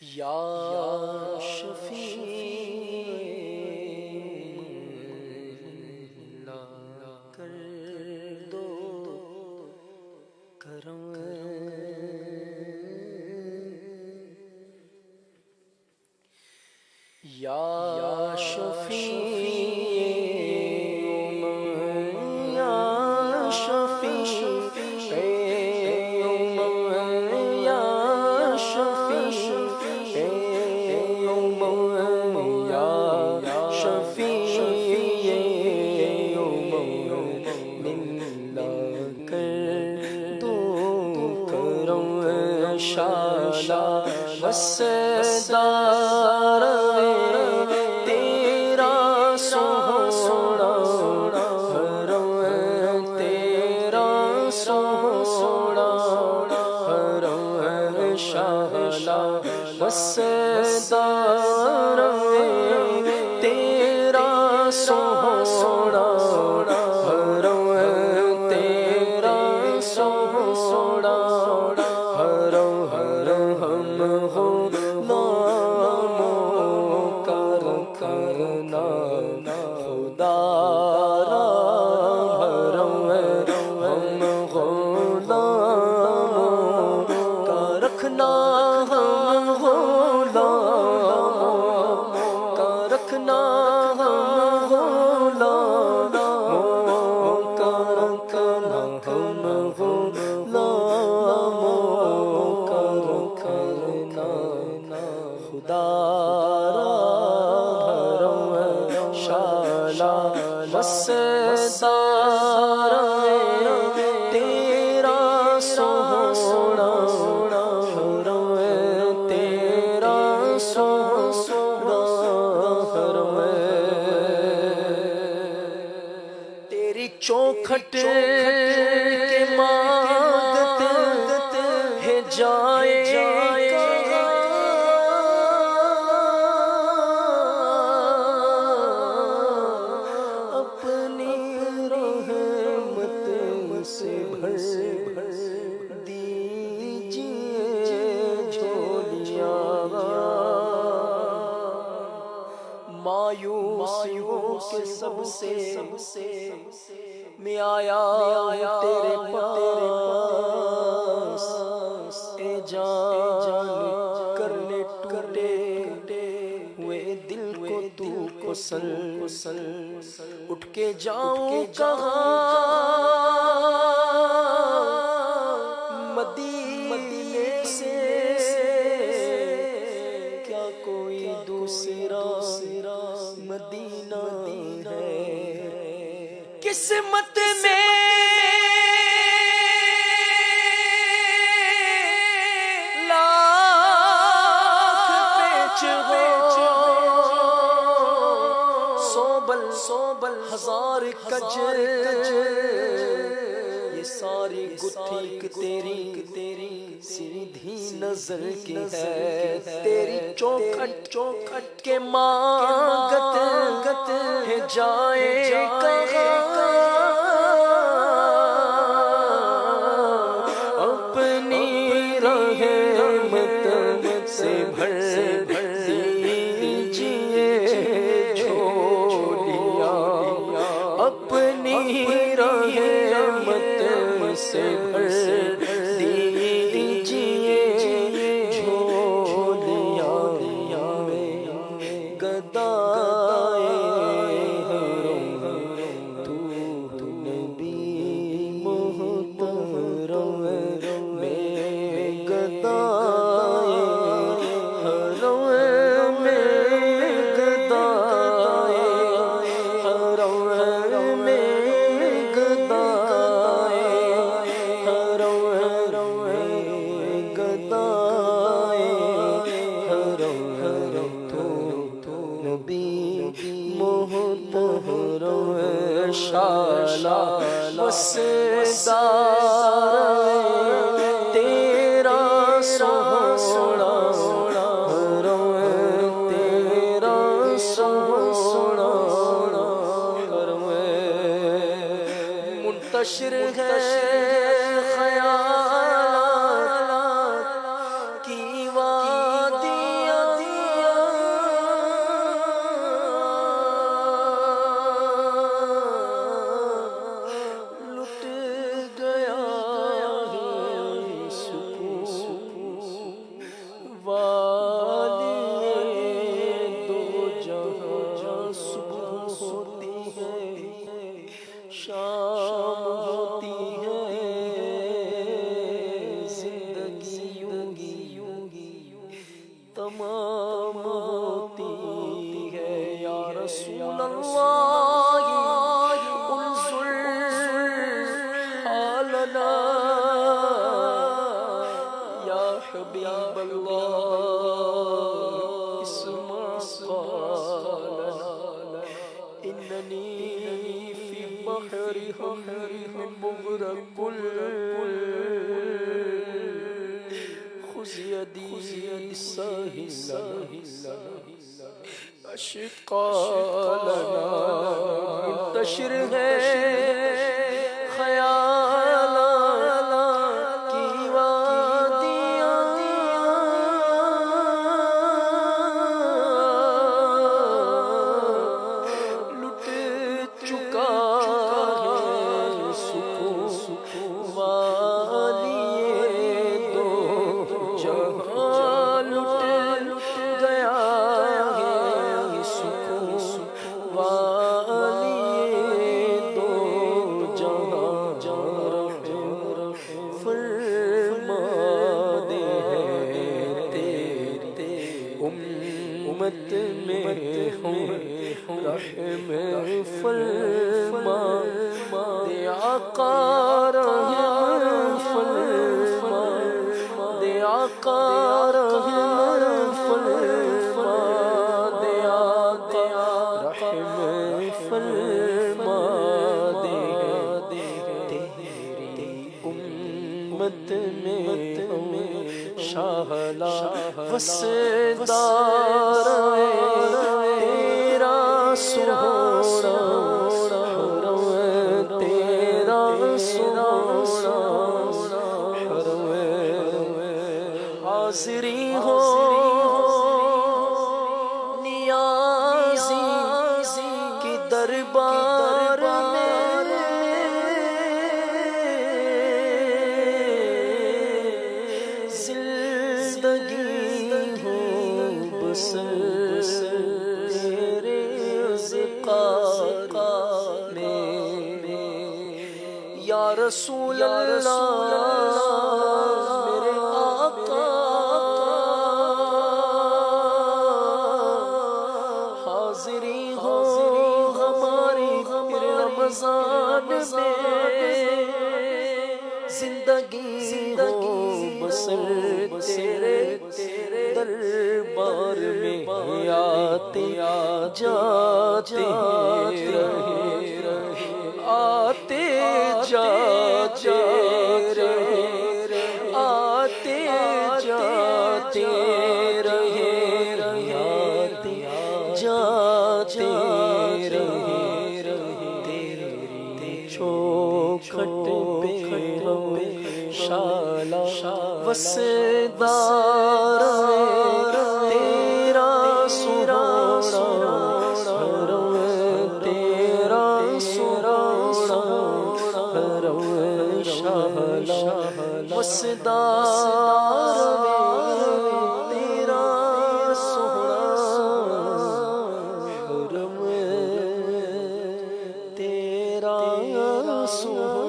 या शफी ला कर दो करम, या शफी शाला वसदार तेरा सोहना हरम, तेरा सोहना हरम शाला वसदार तेरा सोहना हरम, तेरा सोहना करना खुदारा भरम, हम गुलामों का रखना, हम गुलामों का रखना, हम गुलामों का रखना, हम गुलामों का रखना खुदारा वसदार तेरा सोहना हरम, तेरा सोहना हरम, तेरी चौखट के मांगत है जाए से भर दीजिए झोलियाँ, मायूसियों के सबसे मैं आया तेरे पास, ए जान करने टूटे हुए दिल को तू कुशल उठ के जाऊं कहाँ, मदीने से क्या कोई दूसरा मदीना है, किस्मत में लाख पेच हो, सोबल हजार कज, ये सारी गुत्थी तेरी सीधी नजर की है, तेरी चौखट के मांगत है जाए कहाँ, अपनी रहमत से भर दीजिए झोलियाँ, अपनी रहमत से भर दीजिए झोलियाँ, गदाए तू नबी मोहतरम, में गदाए हरम, में गदाए हरम, में गदाए हरम, में गदाए हरम, तू नबी मोहतरम शाला वसदार तेरा सोहना हरम, तेरा सोहना हरम, मुंतशिर है ख्यालात की वादी तमाम होती है या रसूल अल्लाह उन्जुर हालना या हबीब अल्लाह इस्मा क़ालना इन्ननी फी बहरि हम मुग़रक़ुल खुज़यदी साहिला अश्क़ालना मुंतशिर है ख़याला की वादियाँ लुट चुका है सुकून वालिए दो जहां लुट गया है सुकून वालिए दो जहां फरमा दे तेरी उम्मत में हूँ रहम फरमा दे आका रहम फरमा दे आका रहम फरमा दे आका रहम फरमा दे तेरी उम्मत में शाहला वसदार तेरा सोना तेरा सोना हाज़िरी हो नियाज़ी की दरबार में ज़िंदगी हो बसर तेरे ज़िक़ार में या रसूल अल्लाह मेरे आका हाज़िरी हो हमारी रमज़ान में ज़िंदगी हो बसर तेरे दरबार में आते जाते रहे आते जाते रहे आते जाते रहे आते जाते रहे तेरे चौखट पे शाला वसदार तेरा सुराना तेरा सुराना शाला वसदार तेरा सुराना तेरा सुराना